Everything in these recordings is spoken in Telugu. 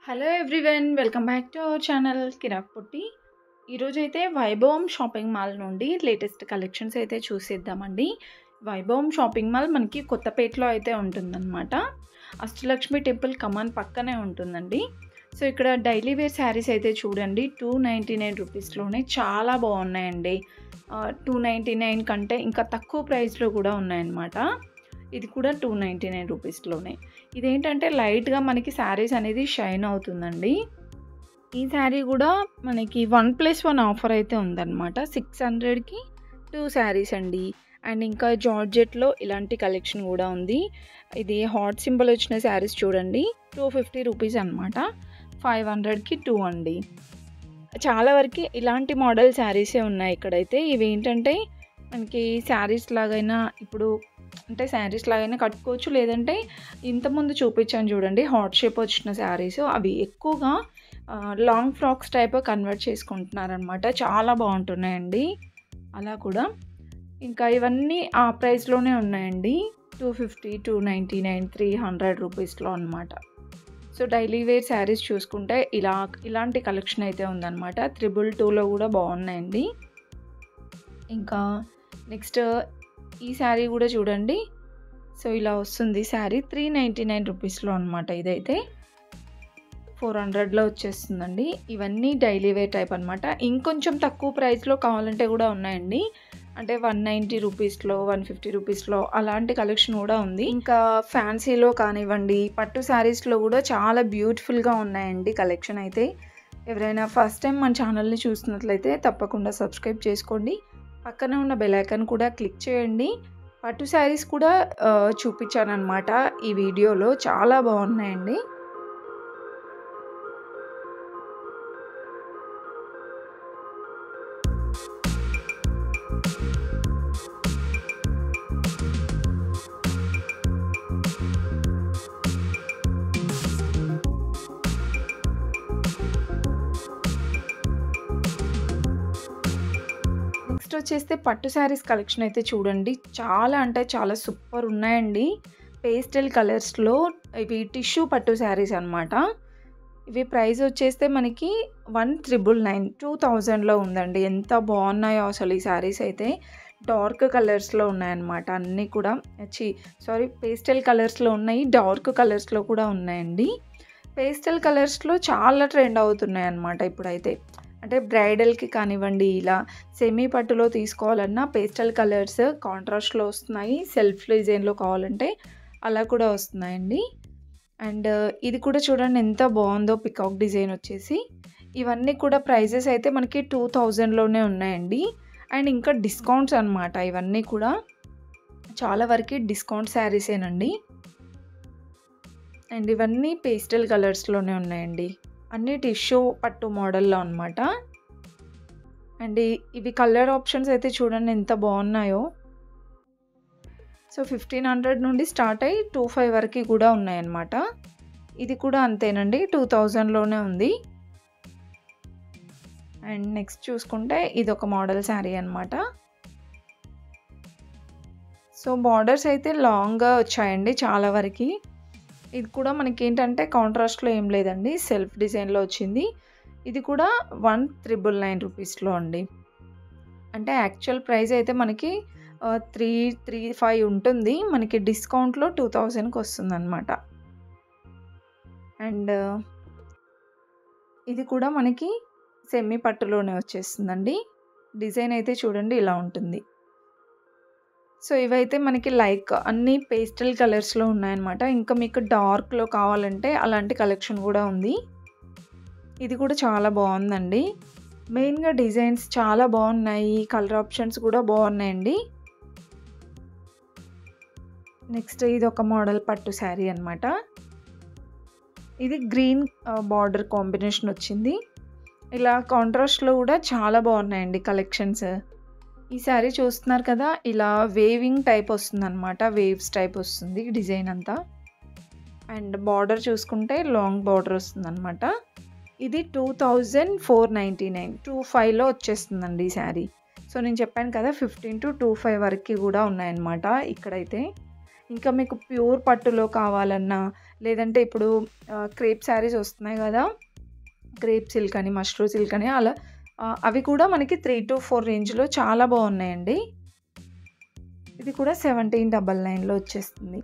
Hello everyone, welcome back to our channel Kirak Putti. ఈరోజైతే వైభవం షాపింగ్ మాల్ నుండి లేటెస్ట్ కలెక్షన్స్ అయితే చూసేద్దామండి. వైభవం షాపింగ్ మాల్ మనకి కొత్తపేటలో అయితే ఉంటుందన్నమాట. అష్టలక్ష్మి టెంపుల్ కమాన్ పక్కనే ఉంటుందండి. సో ఇక్కడ డైలీ వేర్ శారీస్ అయితే చూడండి 299 రూపీస్లోనే చాలా బాగున్నాయండి. 299 కంటే ఇంకా తక్కువ ప్రైస్లో కూడా ఉన్నాయన్నమాట. ఇది కూడా 299 రూపీస్లోనే. ఇదేంటంటే లైట్గా మనకి శారీస్ అనేది షైన్ అవుతుందండి. ఈ శారీ కూడా మనకి 1+1 ఆఫర్ అయితే ఉందన్నమాట. 600కి 2 శారీస్ అండి. అండ్ ఇంకా జార్జెట్లో ఇలాంటి కలెక్షన్ కూడా ఉంది. ఇది హాట్ సింబల్ వచ్చిన శారీస్ చూడండి 250 రూపీస్ అనమాట. 500కి 2 అండి. చాలా వరకు ఇలాంటి మోడల్ శారీసే ఉన్నాయి ఇక్కడైతే. ఇవి ఏంటంటే మనకి శారీస్ లాగైనా ఇప్పుడు అంటే శారీస్ లాగైనా కట్టుకోవచ్చు, లేదంటే ఇంతకుముందు చూపించాను చూడండి హాట్ షేప్ వచ్చిన శారీస్, అవి ఎక్కువగా లాంగ్ ఫ్రాక్స్ టైప్ కన్వర్ట్ చేసుకుంటున్నారనమాట. చాలా బాగుంటున్నాయండి అలా కూడా. ఇంకా ఇవన్నీ ఆ ప్రైస్లోనే ఉన్నాయండి. 250, 299, 300 రూపీస్లో అనమాట. సో డైలీ వేర్ శారీస్ చూసుకుంటే ఇలాంటి కలెక్షన్ అయితే ఉందన్నమాట. 222లో కూడా బాగున్నాయండి. ఇంకా నెక్స్ట్ ఈ శారీ కూడా చూడండి. సో ఇలా వస్తుంది శారీ 399 రూపీస్లో అనమాట. ఇదైతే 400లో వచ్చేస్తుందండి. ఇవన్నీ డైలీ వేర్ టైప్ అనమాట. ఇంకొంచెం తక్కువ ప్రైస్లో కావాలంటే కూడా ఉన్నాయండి. అంటే 190 రూపీస్లో, 150 రూపీస్లో అలాంటి కలెక్షన్ కూడా ఉంది. ఇంకా ఫ్యాన్సీలో కానివ్వండి, పట్టు శారీస్లో కూడా చాలా బ్యూటిఫుల్గా ఉన్నాయండి కలెక్షన్ అయితే. ఎవరైనా ఫస్ట్ టైం మన ఛానల్ని చూస్తున్నట్లయితే తప్పకుండా సబ్స్క్రైబ్ చేసుకోండి. పక్కన ఉన్న బెల్ ఐకాన్ కూడా క్లిక్ చేయండి. పట్టు శారీస్ కూడా చూపించానమాట ఈ వీడియోలో, చాలా బాగున్నాయండి. నెక్స్ట్ వచ్చేస్తే పట్టు శారీస్ కలెక్షన్ అయితే చూడండి. చాలా అంటే చాలా సూపర్ ఉన్నాయండి. పేస్టల్ కలర్స్లో ఇవి టిష్యూ పట్టు శారీస్ అనమాట. ఇవి ప్రైస్ వచ్చేస్తే మనకి 1999, 2000లో ఉందండి. ఎంత బాగున్నాయో అసలు ఈ శారీస్ అయితే. డార్క్ కలర్స్లో ఉన్నాయన్నమాట అన్నీ కూడా. పేస్టల్ కలర్స్లో ఉన్నాయి, డార్క్ కలర్స్లో కూడా ఉన్నాయండి. పేస్టల్ కలర్స్లో చాలా ట్రెండ్ అవుతున్నాయి అన్నమాట ఇప్పుడైతే. అంటే బ్రైడల్కి కానివ్వండి, ఇలా సెమీ పట్టులో తీసుకోవాలన్నా పేస్టల్ కలర్స్ కాంట్రాస్ట్లో వస్తున్నాయి. సెల్ఫ్ డిజైన్లో కావాలంటే అలా కూడా వస్తున్నాయండి. అండ్ ఇది కూడా చూడండి ఎంత బాగుందో, పికాక్ డిజైన్ వచ్చేసి. ఇవన్నీ కూడా ప్రైజెస్ అయితే మనకి 2000లోనే ఉన్నాయండి. అండ్ ఇంకా డిస్కౌంట్స్ అనమాట. ఇవన్నీ కూడా చాలా వరకు డిస్కౌంట్ శారీసేనండి. అండ్ ఇవన్నీ పేస్టల్ కలర్స్లోనే ఉన్నాయండి. అన్నీ టిష్యూ పట్టు మోడల్లో అనమాట. అండ్ ఇవి కలర్ ఆప్షన్స్ అయితే చూడండి ఎంత బాగున్నాయో. సో 1500 నుండి స్టార్ట్ అయ్యి 25 వరకు కూడా ఉన్నాయన్నమాట. ఇది కూడా అంతేనండి, 2000లోనే ఉంది. అండ్ నెక్స్ట్ చూసుకుంటే ఇది ఒక మోడల్ శారీ అనమాట. సో బార్డర్స్ అయితే లాంగ్గా వచ్చాయండి చాలా వరకు. ఇది కూడా మనకి ఏంటంటే కాంట్రాస్ట్లో ఏం లేదండి, సెల్ఫ్ డిజైన్లో వచ్చింది. ఇది కూడా 1999 రూపీస్లో అండి. అంటే యాక్చువల్ ప్రైస్ అయితే మనకి 335 ఉంటుంది, మనకి డిస్కౌంట్లో 2000కి వస్తుంది అనమాట. అండ్ ఇది కూడా మనకి సెమీ పట్టులోనే వచ్చేస్తుందండి. డిజైన్ అయితే చూడండి ఇలా ఉంటుంది. సో ఇవైతే మనకి లైక్ అన్నీ పేస్టల్ కలర్స్లో ఉన్నాయన్నమాట. ఇంకా మీకు డార్క్లో కావాలంటే అలాంటి కలెక్షన్ కూడా ఉంది. ఇది కూడా చాలా బాగుందండి. మెయిన్గా డిజైన్స్ చాలా బాగున్నాయి, కలర్ ఆప్షన్స్ కూడా బాగున్నాయండి. నెక్స్ట్ ఇది ఒక మోడల్ పట్టు శారీ అనమాట. ఇది గ్రీన్ బార్డర్ కాంబినేషన్ వచ్చింది. ఇలా కాంట్రాస్ట్లో కూడా చాలా బాగున్నాయండి కలెక్షన్స్. ఈ శారీ చూస్తున్నారు కదా, ఇలా వేవింగ్ టైప్ వస్తుంది అనమాట. వేవ్స్ టైప్ వస్తుంది డిజైన్ అంతా. అండ్ బార్డర్ చూసుకుంటే లాంగ్ బార్డర్ వస్తుంది అనమాట. ఇది 2499, 25లో వచ్చేస్తుందండి ఈ శారీ. సో నేను చెప్పాను కదా 15 to 25 వరకు కూడా ఉన్నాయన్నమాట ఇక్కడైతే. ఇంకా మీకు ప్యూర్ పట్టులో కావాలన్నా, లేదంటే ఇప్పుడు క్రేప్ శారీస్ వస్తున్నాయి కదా! క్రేప్ సిల్క్ అని, మష్రూ సిల్క్ అని అలా అవి కూడా మనకి 3-4 రేంజ్‌లో చాలా బాగున్నాయండి. ఇది కూడా 1799లో వచ్చేస్తుంది.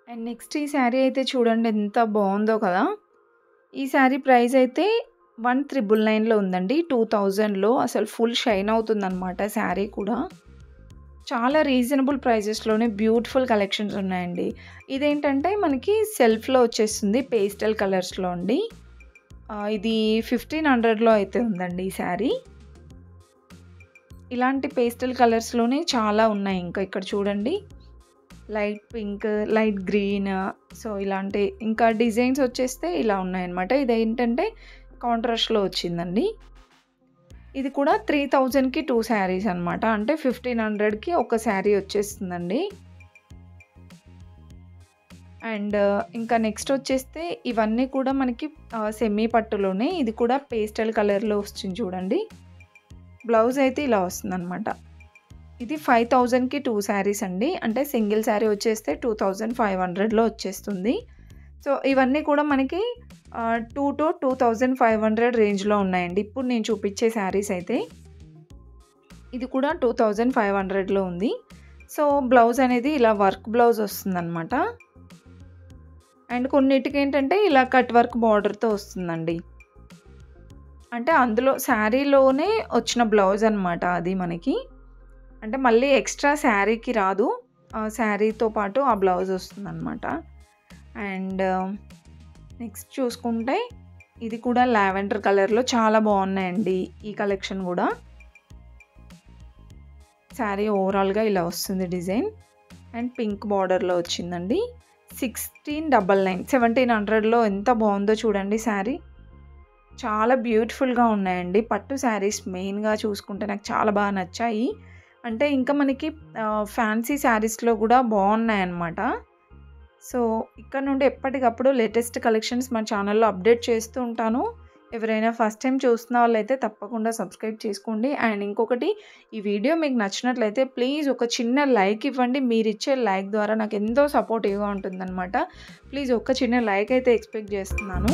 అండ్ నెక్స్ట్ ఈ శారీ అయితే చూడండి ఎంత బాగుందో కదా! ఈ శారీ ప్రైస్ అయితే 1999లో ఉందండి. 2000లో అసలు ఫుల్ షైన్ అవుతుందన్నమాట శారీ కూడా. చాలా రీజనబుల్ ప్రైజెస్‌లోనే బ్యూటిఫుల్ కలెక్షన్స్ ఉన్నాయండి. ఇదేంటంటే మనకి సెల్ఫ్‌లో వచ్చేస్తుంది పేస్టల్ కలర్స్‌లో అండి. ఇది 1500లో అయితే ఉందండి ఈ శారీ. ఇలాంటి పేస్టల్ కలర్స్‌లోనే చాలా ఉన్నాయి. ఇంకా ఇక్కడ చూడండి. Light pink, light green, so ఇలాంటి ఇంకా డిజైన్స్ వచ్చేస్తే ఇలా ఉన్నాయన్నమాట. ఇదేంటంటే కాంట్రాస్ట్‌లో వచ్చిందండి. ఇది కూడా 3000కి 2 శారీస్ అనమాట. అంటే 1500కి ఒక శారీ వచ్చేస్తుందండి. అండ్ ఇంకా నెక్స్ట్ వచ్చేస్తే ఇవన్నీ కూడా మనకి సెమీ పట్టులోనే. ఇది కూడా పేస్టల్ కలర్‌లో వస్తుంది చూడండి. బ్లౌజ్ అయితే ఇలా వస్తుందన్నమాట. ఇది 5000కి 2 శారీస్ అండి. అంటే సింగిల్ శారీ వచ్చేస్తే 2500లో వచ్చేస్తుంది. సో ఇవన్నీ కూడా మనకి 2,000-2,500 రేంజ్‌లో ఉన్నాయండి. ఇప్పుడు నేను చూపించే శారీస్ అయితే. ఇది కూడా 2500లో ఉంది. సో బ్లౌజ్ అనేది ఇలా వర్క్ బ్లౌజ్ వస్తుందన్నమాట. అండ్ కొన్నిటికి ఏంటంటే ఇలా కట్ వర్క్ బార్డర్‌తో వస్తుందండి. అంటే అందులో శారీలోనే వచ్చిన బ్లౌజ్ అనమాట అది మనకి. అంటే మళ్ళీ ఎక్స్ట్రా శారీకి రాదు. శారీతో పాటు ఆ బ్లౌజ్ వస్తుందన్నమాట. అండ్ నెక్స్ట్ చూసుకుంటే ఇది కూడా లావెండర్ కలర్‌లో చాలా బాగున్నాయండి ఈ కలెక్షన్ కూడా. శారీ ఓవరాల్‌గా ఇలా వస్తుంది డిజైన్. అండ్ పింక్ బార్డర్‌లో వచ్చిందండి. 1700లో ఎంత బాగుందో చూడండి శారీ. చాలా బ్యూటిఫుల్‌గా ఉన్నాయండి. పట్టు శారీస్ మెయిన్‌గా చూసుకుంటే నాకు చాలా బాగా నచ్చాయి. అంటే ఇంకా మనకి ఫ్యాన్సీ శారీస్‌లో కూడా బాగున్నాయన్నమాట. సో ఇక్కడ నుండి ఎప్పటికప్పుడు లేటెస్ట్ కలెక్షన్స్ మన ఛానల్‌లో అప్డేట్ చేస్తూ ఉంటాను. ఎవరైనా ఫస్ట్ టైం చూస్తున్న వాళ్ళైతే తప్పకుండా సబ్స్క్రైబ్ చేసుకోండి. అండ్ ఇంకొకటి, ఈ వీడియో మీకు నచ్చినట్లయితే ప్లీజ్ ఒక చిన్న లైక్ ఇవ్వండి. మీరిచ్చే లైక్ ద్వారా నాకు ఎంతో సపోర్టివ్‌గా ఉంటుందన్నమాట. ప్లీజ్ ఒక చిన్న లైక్ అయితే ఎక్స్పెక్ట్ చేస్తున్నాను.